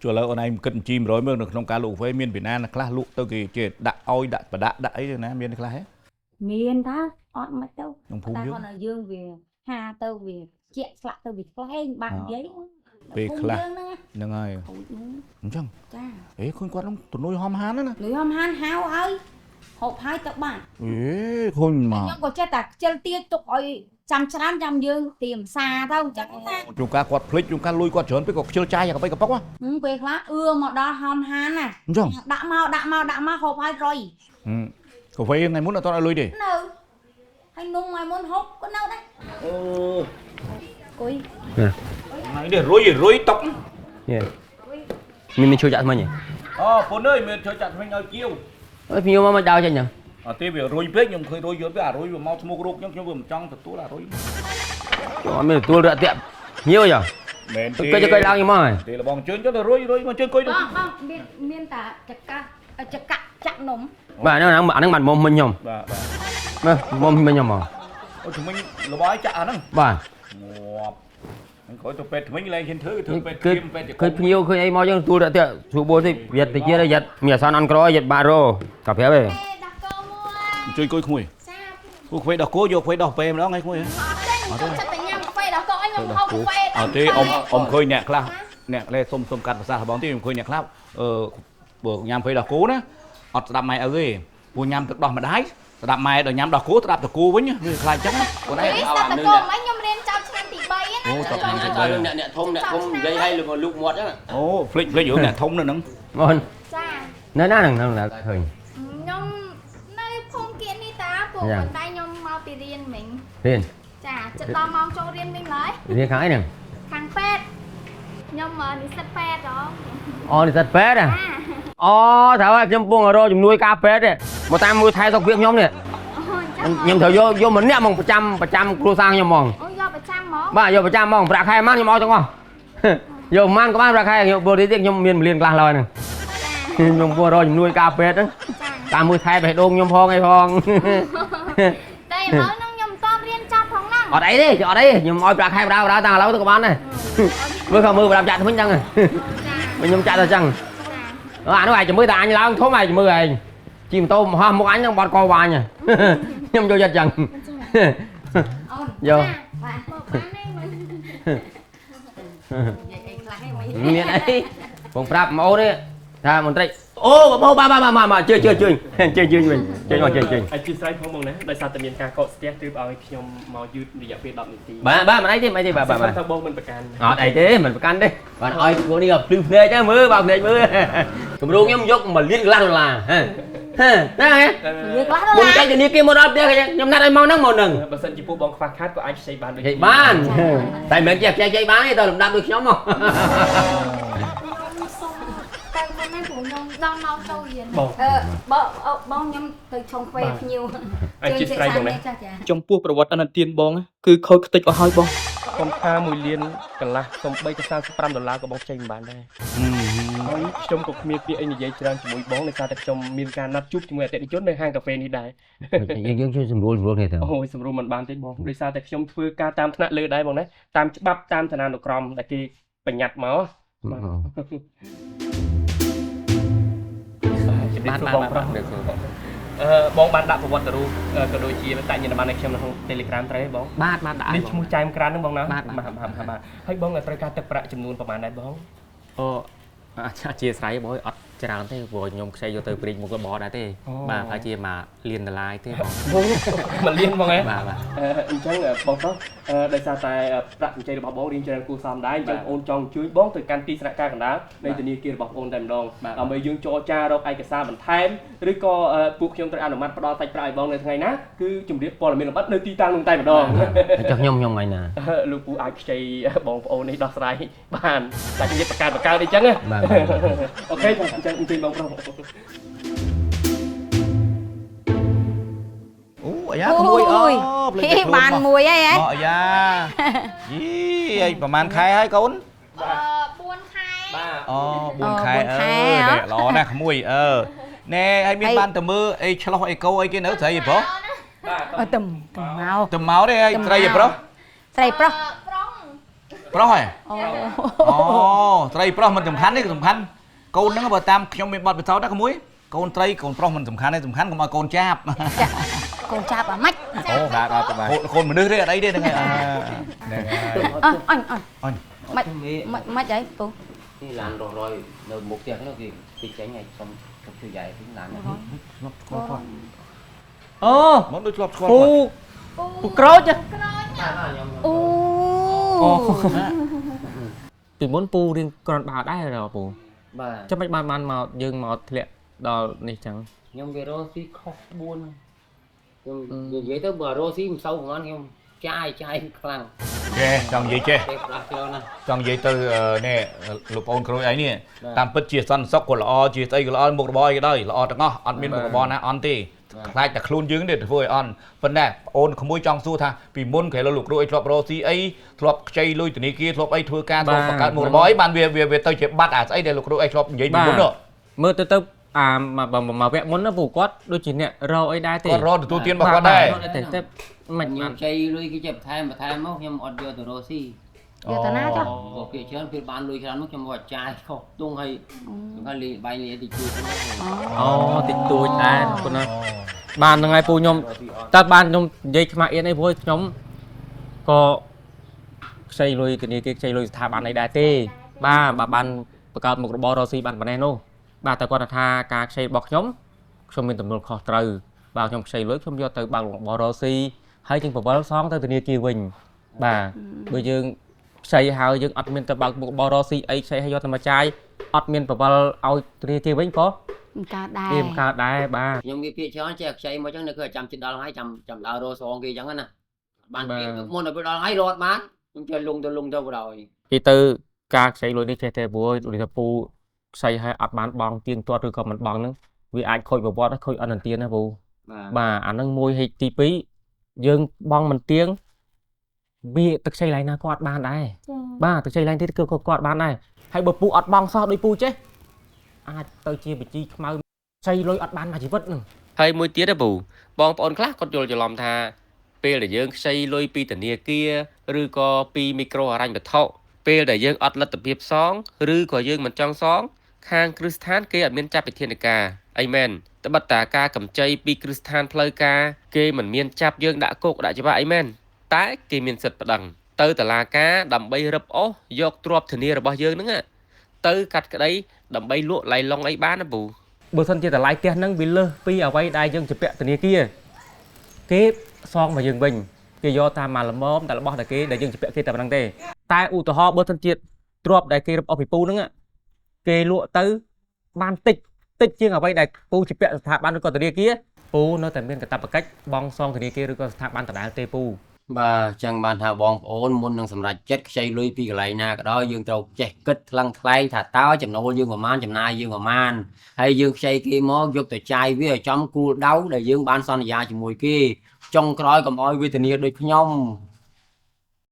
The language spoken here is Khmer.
chùa lỡ này cần chim rồi mới được trong cá lụ với miền Việt Nam là class lụ tôi kì chỉ đặt oi đặt và đã ấy rồi nè miền class hết miền ta ọt mất đâu ta còn ở dương về hà tâu về chẹt lại tâu về play bạn giấy về class nâng ơi đúng chăng ấy khôn quan lắm tụi nuôi hom hán đó nè nuôi hom hán hao ơi hộp hai tập bạn ấy khôn mà nhưng có chết ta chơi tia tục ơi trăm dương tìm xa đâu chẳng chúng ta quạt click chúng ta lui quạt trốn với cọc chơi chai và cái bóc á về lá mà đó hom hán nè đã mau hộp hai rồi cậu phải ngày muốn là tao đã lui đi anh nung mày muốn hút có đâu đấy cùi này để rối tóc mình chơi chặt mà nhỉ phone ơi mình chơi chặt mình ở chiều ơi nhiều mà đau cho nhỉ thế về rối biết nhưng khơi rối với rối vừa mau mua rốt nhưng vừa trong thật tú là rối mình tua lựa tiệm nhiều nhỉ cây cho cây đau như mà thì là bong chơi cho là rối mà chơi coi được miên ta chặt chặt nấm bà nó đang mặt mồm mình nhom mồm mình nhom mà chúng mình là bói chặt nó bà anh khỏi tụi pet mình lên trên thứ cứ nhiều cứ ấy mau cho tôi đã tiệm số 4 thì Việt thì kia đây Việt nhà san ăn cro Việt ba rô cà phê về chơi coi không cô phải đọc cô vô phải đọc về em đó ngay không thế ông khơi nhạc lao nhạc lên xôm cắt và xa bóng tim khơi nhạc lao bữa nhằm phải đọc cố đó ọt đạp mày ở ghê bữa nhằm tự đọc mà đái đạp mày rồi nhằm đọc cố đạp được cô với nhá lại chắc á còn đấy nè thông dây hay là còn lục một á flick giữa nè thông nữa nè ngon nơi nào là hình nhom nơi phong kiến đi ta của mình tay nhom mau từ riêng mình riêng chả chợ to mau cho riêng mình lấy riêng khái nè thằng pet nhom mà đi sắt pet đó đi sắt pet à thảo ơi nhom buông ở đâu nhom nuôi cá pet đấy một tam nuôi thay dọc việc nhom này nhom thở vô mình nè mong 100 kilo sang nhom mong bà vô 100 mong bạc hai mang nhom mau trong không vô mang có mang bạc hai vô đi tiếc nhom miền liền là lời nè nhom buông rồi nhom nuôi cá pet đó ta nuôi thay phải đôn nhom phong hay phong đây mới nó nhom to riêng cho phong năng ở đây nhom oi bạc hai đâu đó ta lâu tôi có bán này mới không mưa và làm chặt mình chăng này mình nhom chặt rồi chăng nó này chỉ mới ta anh lao thố mày chỉ mới này chim tôm hoa một ánh trong bọt co vào nha nhom vô giật chăng vô miền ấy phòng prap máu đấy ra một tay ô ba chơi mình chơi anh chia sẻ không mong này đại sao tự nhiên ca cọ step từ ao nhom màu dư đi dạo phía đậm tí ba mà đấy chứ mày bà thằng bông mình bạc can đây thế mình bạc can đấy bạn ơi cô đi gặp phim phê chứ mưa vào phê mưa tụi luôn nhom dốc mà liên lăng là đấy bung cái gì kia một đợt đấy nhom nát anh mau nắng màu nừng bà sân chỉ phụ bóng pha khát của anh xây bàn được bán tại mình chơi bán thì tôi làm đáp được nhóm không đang mau sâu gì bông nhom từ trong quê nhiều anh chia sẻ trong này trong puaประวัติអនទានបងគឺខូចខ្ទេចអស់ហើយបងខ្ញុំថា1លានកន្លះខ្ញុំ3ទៅ$35ក៏បងចេញមិនបានដែរហើយខ្ញុំក៏គ្មានពាក្យអីនិយាយច្រើនជាមួយបងដោយសារតែខ្ញុំមានការណាត់ជួបជាមួយអតិថិជននៅហាងកាហ្វេនេះដែរយើងជួយសម្រួលនេះទៅអូយសម្រួលមិនបានទេបងដោយសារតែខ្ញុំធ្វើការតាមថ្នាក់លើដែរបងណាតាមច្បាប់តាមឋានានុក្រមដែលគេបញ្ញត្តិមកបានបងប្រុសបងបានដាក់ប្រវត្តិរូបក៏ដូចជាតែញ៉ាំបានឲ្យខ្ញុំនៅក្នុង Telegram ត្រូវទេបងបាទដាក់នេះឈ្មោះចែមក្រានហ្នឹងបងណាបាទហើយបងត្រូវការទឹកប្រាក់ចំនួនប្រហែលដែរបងជាស្រ័យបងអត់ច្រើនទេព្រោះខ្ញុំខ្ចីយកទៅព្រីកមកក៏បោះដែរទេបាទហើយជាមកលៀនដឡាយទេបងមកលៀនបងហ៎បាទអញ្ចឹងបងប្រុសដោយសារតែប្រាក់កម្ចីរបស់បងរៀងច្រើនគួរសមដែរអញ្ចឹងអូនចង់ជួយបងទៅកាន់ទីស្នាក់ការកណ្ដាលនៃធនាគាររបស់អូនតែម្ដងដើម្បីយើងចរចារកឯកសារបន្ថែមឬក៏ពួកខ្ញុំត្រូវអនុម័តផ្ដល់សាច់ប្រាក់ឲ្យបងនៅថ្ងៃណាគឺជំរាបព័ត៌មានលម្អិតនៅទីតាំងនោះតែម្ដងចុះខ្ញុំថ្ងៃណាលោកពូអាចខ្ចីបងប្អូននេះដោះស្រាយបានតែនិយាយបកកើតអញ្ចឹងអូខេអញ្ចឹងអញ្ជើញបងប្រុសអាយ៉ាក្មួយបានមួយអីហ៎អាយ៉ាយីអីប្រហែលខែហើយកូន4ខែបាទ4ខែល្អណាស់ក្មួយណែហើយមានបានទៅមើលអីឆ្លោះអីកោអីគេនៅស្រីប្រុសទៅមកទេអីស្រីប្រុសស្រីប្រុស ប្រុសហ៎ អូ អូត្រីប្រុសមិនសំខាន់ទេសំខាន់កូនហ្នឹងបើតាមខ្ញុំមានបទពិសោធន៍ណាក្មួយកូនត្រីកូនប្រុសមិនសំខាន់ទេសំខាន់កុំឲ្យកូនចាប់ កូនចាប់អាម៉េច អូបាទអត់ទៅបាទកូនមនុស្សទេអត់អីទេហ្នឹងហើយហ្នឹងហើយ អញ អញ ម៉េចម៉េចអីពូ នេះឡានរយនៅមុខផ្ទះនោះគេចេញឲ្យសុំជួយយាយវិញឡាន អូ មកដូចធ្លាប់ស្គាល់ ពូ គាត់ ពូក្រូច អូ អូពីមុនពូរៀងក្រាន់បើដែរពូ បាទ ចាំមិនបានមកយើងមកធ្លាក់ដល់នេះចឹង ខ្ញុំវារស់ស៊ីខុសក្បួនខ្ញុំនិយាយទៅបើរស់ស៊ីមិនសូវប្រហែលខ្ញុំចាយខ្លាំង ចេះចង់និយាយចេះ ពេលផ្លាស់ខ្លួនណា ចង់និយាយទៅនេះលោកប្អូនគ្រូអីនេះតាមពិតជាសន្តិសុខក៏ល្អជាស្អីក៏ល្អមុខរបរអីក៏ដោយល្អទាំងអស់អត់មានមុខរបរណាអន់ទេខ្លាចតែខ្លួនយើងទេធ្វើឲ្យអន់ប៉ុន្តែប្អូនក្មួយចង់សួរថាពីមុនក្រែលោកគ្រូអីធ្លាប់រកស៊ីអីធ្លាប់ខ្ចីលុយធនាគារធ្លាប់អីធ្វើការធ្លាប់បង្កើតមុខរបរអីបានវាទៅជាបាត់អាស្អីដែលលោកគ្រូអីធ្លាប់និយាយពីមុននោះ មើលទៅអាមកវគ្គមុនណាពូគាត់ដូចជាអ្នករកអីដែរទេ គាត់រកទទួលទានរបស់គាត់ដែរ តែមិន ខ្ញុំចៃលុយគេចាប់បន្ថែមមកខ្ញុំអត់យកទៅរស់ស៊ី យកតាណាចុះ បើគេច្រើនពេលបានលុយច្រើនមកខ្ញុំមកចាយខុសទងឲ្យខ្ញុំលីបាយលីទីជួយខ្ញុំ អូតិចតួចដែរពូណាបានហ្នឹងហើយពូខ្ញុំតើបានខ្ញុំនិយាយខ្មាស់អៀនអីព្រោះខ្ញុំក៏ខ្ចីលុយធនាគារខ្ចីលុយស្ថាប័នអីដែរទេបាទបានបង្កើតមុខរបររកស៊ីបានប៉ុណ្ណេះនោះបាទតែគាត់ថាការខ្ចីរបស់ខ្ញុំមានទំនួលខុសត្រូវបាទខ្ញុំខ្ចីលុយខ្ញុំយកទៅបើកមុខរបររកស៊ីហើយជាងប្រវល់សងទៅធនាគារវិញបាទបើយើងខ្ចីហើយយើងអត់មានទៅបើកមុខរបររកស៊ីអីខ្ចីហើយយកទៅមកចាយអត់មានប្រវល់ឲ្យធនាគារវិញក៏ មិនកើតដែរ វាមិនកើតដែរបាទ ខ្ញុំវាពាក្យច្រើនចេះខ្ចីមកចឹងនៅគឺចាំចិត្តដល់ហើយចាំដើររសងគេចឹងណាបានគេមុនទៅដល់ហើយរត់បានខ្ញុំចេះលងទៅបដ ாய் ពីទៅការខ្ចីលុយនេះចេះតែព្រោះដូចថាពូខ្ចីឲ្យអត់បានបងទៀងទាត់ឬក៏មិនបងហ្នឹងវាអាចខូចប្រវត្តិខូចអនន្តទានណាពូបាទអាហ្នឹងមួយហេតុទី2យើងបងមិនទៀងវាទឹកខ្ចីឡើងណាក៏អត់បានដែរបាទទឹកខ្ចីឡើងទៀតគឺគាត់បានដែរហើយបើពូអត់បងសោះដោយពូចេះអាចទៅជាបជីខ្មៅខ្ចីលុយអត់បានមួយជីវិតហ្នឹង ហើយមួយទៀតពូបងប្អូនខ្លះគាត់យល់ច្រឡំថាពេលដែលយើងខ្ចីលុយពីធនាគារឬក៏ពីមីក្រូហិរញ្ញវត្ថុពេលដែលយើងអត់លទ្ធភាពសងឬក៏យើងមិនចង់សងខាងគ្រឹះស្ថានគេអត់មានចាប់វិធានការអីមែនត្បិតតែការកម្ចីពីគ្រឹះស្ថានផ្លូវការគេមិនមានចាប់យើងដាក់គុកដាក់ច្បាប់អីមែនតែគេមានសិទ្ធិប្តឹងទៅតុលាការដើម្បីរឹបអូសយកទ្រព្យធានារបស់យើងហ្នឹងទៅកាត់ក្តីដើម្បីលក់ឡៃឡុងអីបានណាពូ បើសិនជាតម្លៃផ្ទះហ្នឹងវាលើសពីអ្វីដែលយើងជាពាក់ធនាគារគេសងមកយើងវិញគេយកតាមមកល្មមតែរបស់តែគេដែលយើងជាពាក់គេតែប៉ុណ្្នឹងទេតែឧទាហរណ៍បើសិនជាទ្រព្យដែលគេរឹបអូសពីពូហ្នឹងគេលក់ទៅបានតិចជាងអ្វីដែលពូជាពាក់ស្ថាប័នឬក៏ធនាគារពូនៅតែមានកាតព្វកិច្ចបង់សងធនាគារឬក៏ស្ថាប័នដដែលទេពូ បាទចឹងបានថាបងប្អូនមុននឹងសម្រេចចិត្តខ្ចីលុយពីកន្លែងណាក៏ដោយយើងត្រូវចេះគិតថ្លឹងថ្លែងថាតើចំណូលយើងប្រមាណចំណាយយើងប្រមាណហើយយើងខ្ចីគេមកយកទៅចាយវាឲ្យចំគោលដៅដែលយើងបានសន្យាជាមួយគេចុងក្រោយកុំឲ្យវេទនាដូចខ្ញុំ